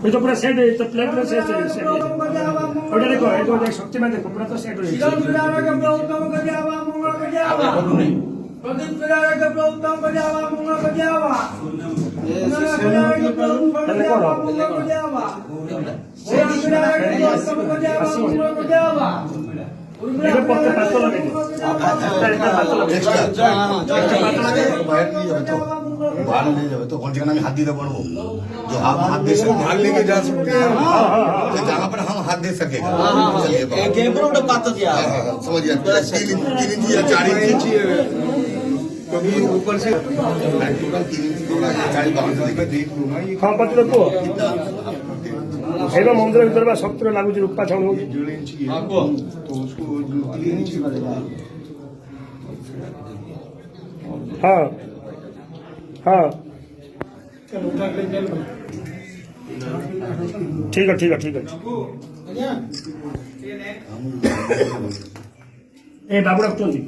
ये तो पूरा सेट है, तो प्लेट में सेट है। और देखो ये तो देख शक्ति में देखो पूरा तो सेट है। এটা পড়তে পারতো না কিন্তু बाहर ले जाओ तो कौन सी में हाथ दे पारो जो आप हाथ दे सकते बाहर लेके जा सकते हैं तो जगह पर हम हाथ दे सकेगा समझिए 3 इंच या 4 इंच कभी ऊपर से टोटल 3 इंच 4 देख लो ना ये हाँ पत्र को एवं मंदिर भीतर बा शक्ति लागू रूपा छाउण हो 1.5 इंच तो उसको 3 इंच हाँ हाँ ठीक है ठीक है ठीक है ए बाबू रख तो जी